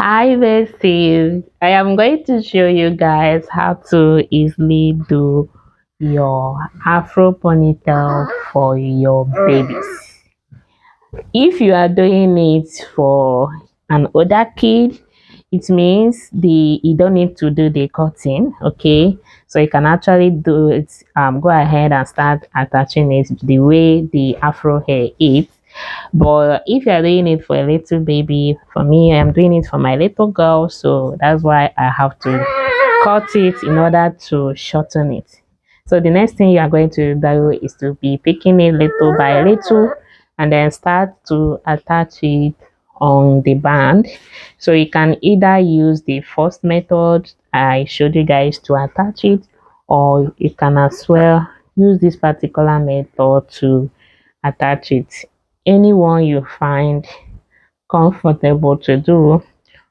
Hi besties, I am going to show you guys how to easily do your Afro ponytail for your babies. If you are doing it for an older kid, it means you don't need to do the cutting, okay? So you can actually do it, go ahead and start attaching it the way the Afro hair is. But if you're doing it for a little baby, for me, I'm doing it for my little girl, so that's why I have to cut it in order to shorten it. So the next thing you are going to do is to be picking it little by little and then start to attach it on the band. So you can either use the first method I showed you guys to attach it, or you can as well use this particular method to attach it. Anyone you find comfortable to do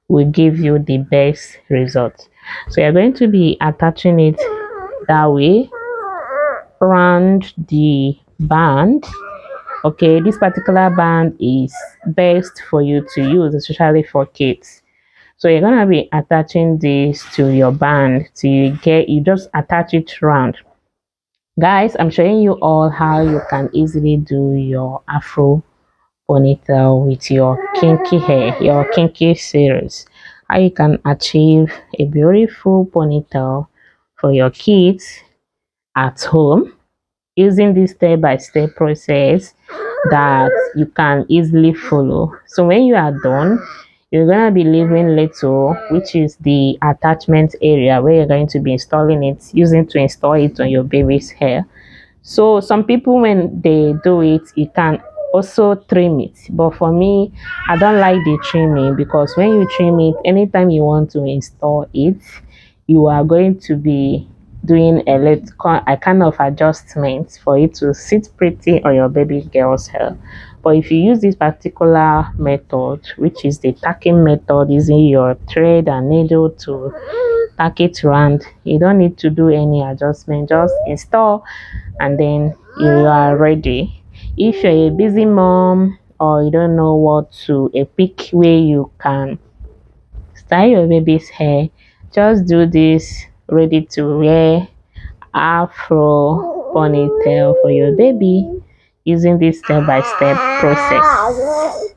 will give you the best result. So you're going to be attaching it that way around the band. Okay, this particular band is best for you to use, especially for kids. So you're gonna be attaching this to your band till you just attach it round. Guys, I'm showing you all how you can easily do your Afro ponytail with your kinky hair, your kinky series. How you can achieve a beautiful ponytail for your kids at home using this step-by-step process that you can easily follow. So when you are done, you're going to be leaving little, which is the attachment area where you're going to be installing it, using to install it on your baby's hair. So some people, when they do it, you can also trim it, but for me, I don't like the trimming, because when you trim it, anytime you want to install it, you are going to be doing a kind of adjustment for it to sit pretty on your baby girl's hair. But if you use this particular method, which is the tacking method, using your thread and needle to tack it around, you don't need to do any adjustment. Just install and then you are ready. If you're a busy mom or you don't know a quick way you can style your baby's hair, just do this ready to wear Afro ponytail for your baby using this step-by-step process.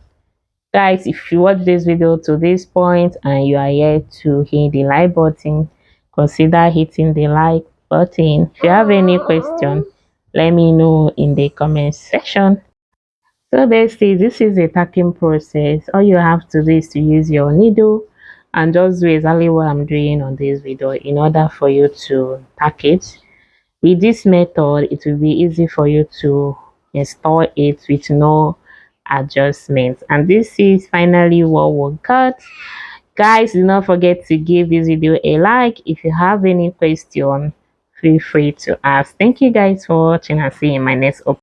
Guys, if you watch this video to this point and you are yet to hit the like button, consider hitting the like button. If you have any question, let me know in the comment section. So basically, this is a tacking process. All you have to do is to use your needle and just do exactly what I'm doing on this video in order for you to tack it. With this method, it will be easy for you to install it with no adjustments. And this is finally what we got. Guys, do not forget to give this video a like. If you have any question, feel free to ask. Thank you guys for watching, and see you in my next upload.